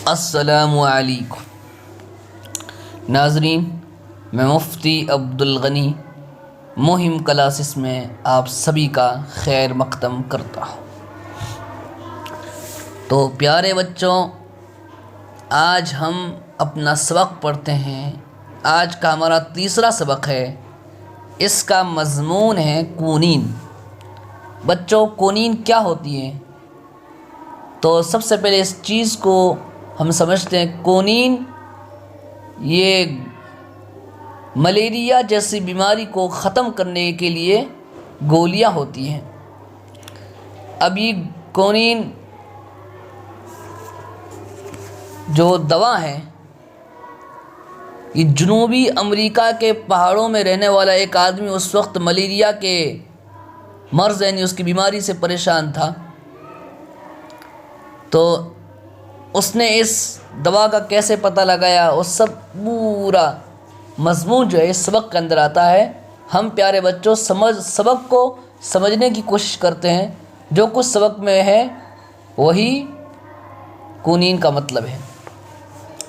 السلام علیکم ناظرین، میں مفتی عبدالغنی مہم کلاسز میں آپ سبھی کا خیر مقدم کرتا ہوں۔ تو پیارے بچوں، آج ہم اپنا سبق پڑھتے ہیں۔ آج کا ہمارا تیسرا سبق ہے، اس کا مضمون ہے کونین۔ بچوں، کونین کیا ہوتی ہے؟ تو سب سے پہلے اس چیز کو ہم سمجھتے ہیں۔ کونین یہ ملیریا جیسی بیماری کو ختم کرنے کے لیے گولیاں ہوتی ہیں۔ اب یہ کونین جو دوا ہے، یہ جنوبی امریکہ کے پہاڑوں میں رہنے والا ایک آدمی اس وقت ملیریا کے مرض یعنی اس کی بیماری سے پریشان تھا، تو اس نے اس دوا کا کیسے پتہ لگایا، اس سب پورا مضمون جو ہے اس سبق کے اندر آتا ہے۔ ہم پیارے بچوں سبق کو سمجھنے کی کوشش کرتے ہیں، جو کچھ سبق میں ہے وہی کونین کا مطلب ہے،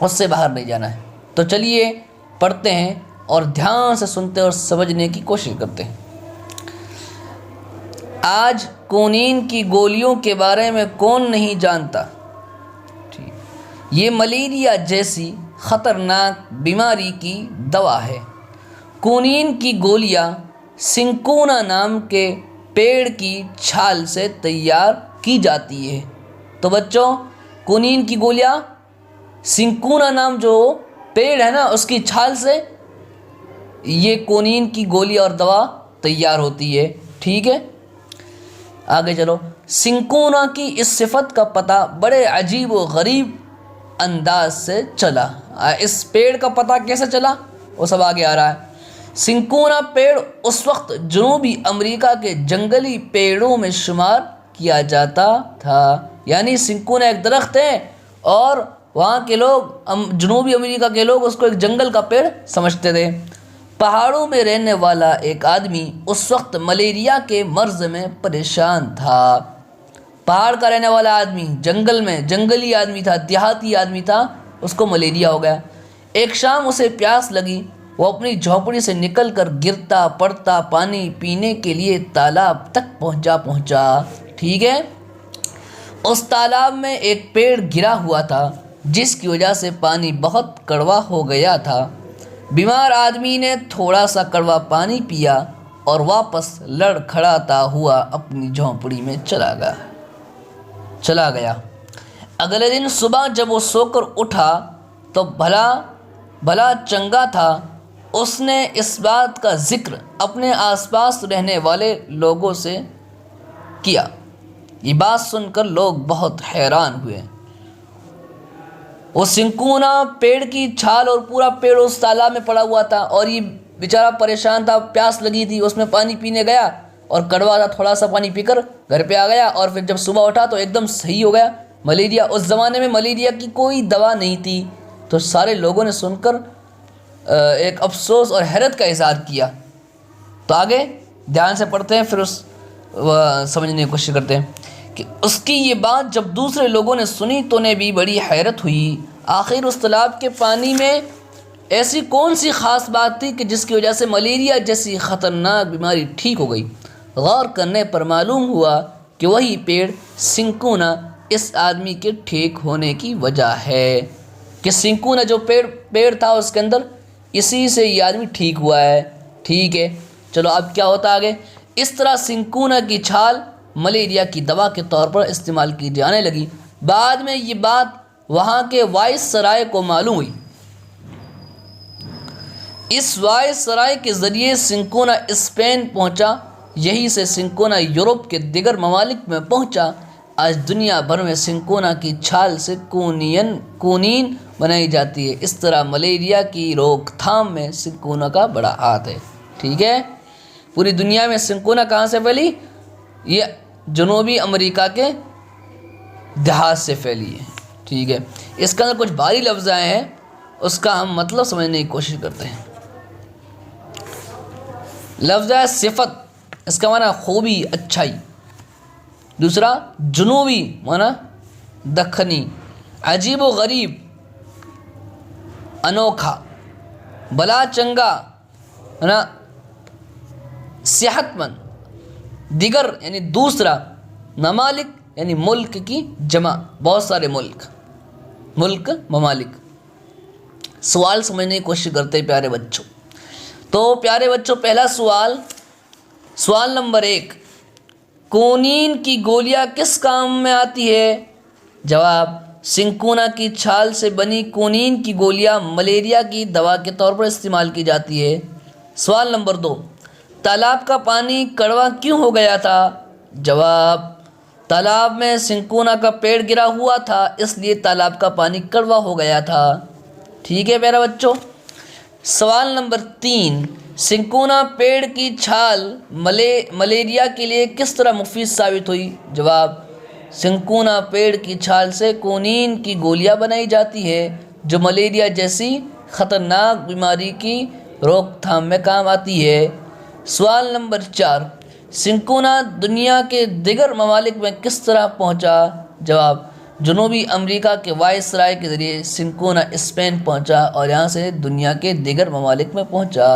اس سے باہر نہیں جانا ہے۔ تو چلیے پڑھتے ہیں اور دھیان سے سنتے اور سمجھنے کی کوشش کرتے ہیں۔ آج کونین کی گولیوں کے بارے میں کون نہیں جانتا؟ یہ ملیریا جیسی خطرناک بیماری کی دوا ہے۔ کونین کی گولیاں سنکونا نام کے پیڑ کی چھال سے تیار کی جاتی ہے۔ تو بچوں، کونین کی گولیاں سنکونا نام جو پیڑ ہے نا، اس کی چھال سے یہ کونین کی گولی اور دوا تیار ہوتی ہے۔ ٹھیک ہے، آگے چلو۔ سنکونا کی اس صفت کا پتہ بڑے عجیب و غریب انداز سے چلا۔ اس پیڑ کا پتہ کیسے چلا وہ سب آگے آ رہا ہے۔ سنکونا پیڑ اس وقت جنوبی امریکہ کے جنگلی پیڑوں میں شمار کیا جاتا تھا۔ یعنی سنکونا ایک درخت ہے اور وہاں کے لوگ، جنوبی امریکہ کے لوگ اس کو ایک جنگل کا پیڑ سمجھتے تھے۔ پہاڑوں میں رہنے والا ایک آدمی اس وقت ملیریا کے مرض میں پریشان تھا۔ پہاڑ کا رہنے والا آدمی، جنگل میں جنگلی آدمی تھا، دیہاتی آدمی تھا، اس کو ملیریا ہو گیا۔ ایک شام اسے پیاس لگی، وہ اپنی جھونپڑی سے نکل کر گرتا پڑتا پانی پینے کے لیے تالاب تک پہنچا۔ ٹھیک ہے، اس تالاب میں ایک پیڑ گرا ہوا تھا جس کی وجہ سے پانی بہت کڑوا ہو گیا تھا۔ بیمار آدمی نے تھوڑا سا کڑوا پانی پیا اور واپس لڑکھڑاتا ہوا اپنی جھونپڑی میں چلا گیا۔ اگلے دن صبح جب وہ سو کر اٹھا تو بھلا چنگا تھا۔ اس نے اس بات کا ذکر اپنے آس پاس رہنے والے لوگوں سے کیا۔ یہ بات سن کر لوگ بہت حیران ہوئے۔ وہ سنکونا پیڑ کی چھال اور پورا پیڑ اس تالاب میں پڑا ہوا تھا، اور یہ بیچارہ پریشان تھا، پیاس لگی تھی، اس میں پانی پینے گیا اور کڑوا تھا، تھوڑا سا پانی پی کر گھر پہ آ گیا، اور پھر جب صبح اٹھا تو ایک دم صحیح ہو گیا۔ ملیریا، اس زمانے میں ملیریا کی کوئی دوا نہیں تھی، تو سارے لوگوں نے سن کر ایک افسوس اور حیرت کا اظہار کیا۔ تو آگے دھیان سے پڑھتے ہیں، پھر سمجھنے کی کوشش کرتے ہیں کہ اس کی یہ بات جب دوسرے لوگوں نے سنی تو انہیں بھی بڑی حیرت ہوئی۔ آخر اس تالاب کے پانی میں ایسی کون سی خاص بات تھی کہ جس کی وجہ سے ملیریا جیسی خطرناک بیماری ٹھیک ہو گئی؟ غور کرنے پر معلوم ہوا کہ وہی پیڑ سنکونا اس آدمی کے ٹھیک ہونے کی وجہ ہے، کہ سنکونا جو پیڑ تھا اس کے اندر، اسی سے یہ آدمی ٹھیک ہوا ہے۔ ٹھیک ہے، چلو اب کیا ہوتا آگے۔ اس طرح سنکونا کی چھال ملیریا کی دوا کے طور پر استعمال کی جانے لگی۔ بعد میں یہ بات وہاں کے وائس سرائے کو معلوم ہوئی۔ اس وائس سرائے کے ذریعے سنکونا اسپین پہنچا، یہی سے سنکونا یورپ کے دیگر ممالک میں پہنچا۔ آج دنیا بھر میں سنکونا کی چھال سے کونین بنائی جاتی ہے۔ اس طرح ملیریا کی روک تھام میں سنکونا کا بڑا ہاتھ ہے۔ ٹھیک ہے، پوری دنیا میں سنکونا کہاں سے پھیلی؟ یہ جنوبی امریکہ کے دیہات سے پھیلی ہے۔ ٹھیک ہے، اس کے اندر کچھ بھاری لفظ آئے ہیں، اس کا ہم مطلب سمجھنے کی کوشش کرتے ہیں۔ لفظ ہے صفت، اس کا معنی خوبی، اچھائی۔ دوسرا جنوبی معنی دکنی، عجیب و غریب، انوکھا، بلا چنگا ہے نا، صحت مند، دیگر یعنی دوسرا، ممالک یعنی ملک کی جمع، بہت سارے ملک ممالک۔ سوال سمجھنے کی کوشش کرتے ہیں پیارے بچوں۔ تو پیارے بچوں، پہلا سوال نمبر 1، کونین کی گولیاں کس کام میں آتی ہے؟ جواب، سنکونا کی چھال سے بنی کونین کی گولیاں ملیریا کی دوا کے طور پر استعمال کی جاتی ہے۔ سوال نمبر 2، تالاب کا پانی کڑوا کیوں ہو گیا تھا؟ جواب، تالاب میں سنکونا کا پیڑ گرا ہوا تھا، اس لیے تالاب کا پانی کڑوا ہو گیا تھا۔ ٹھیک ہے پیارا بچوں۔ سوال نمبر 3، سنکونا پیڑ کی چھال ملیریا کے لیے کس طرح مفید ثابت ہوئی؟ جواب، سنکونا پیڑ کی چھال سے کونین کی گولیاں بنائی جاتی ہے جو ملیریا جیسی خطرناک بیماری کی روک تھام میں کام آتی ہے۔ سوال نمبر 4، سنکونا دنیا کے دیگر ممالک میں کس طرح پہنچا؟ جواب، جنوبی امریکہ کے وائسرائے کے ذریعے سنکونا اسپین پہنچا اور یہاں سے دنیا کے دیگر ممالک میں پہنچا۔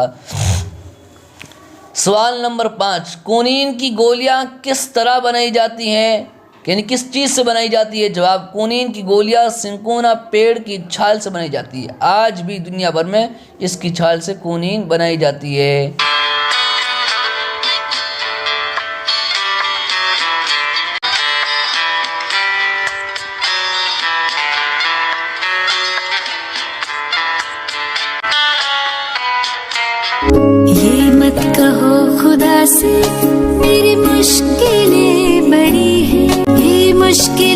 سوال نمبر 5، کونین کی گولیاں کس طرح بنائی جاتی ہیں، یعنی کس چیز سے بنائی جاتی ہے؟ جواب، کونین کی گولیاں سنکونا پیڑ کی چھال سے بنائی جاتی ہے۔ آج بھی دنیا بھر میں اس کی چھال سے کونین بنائی جاتی ہے۔ یہ مت کہو خدا سے میری مشکلیں بڑی ہیں، یہ مشکل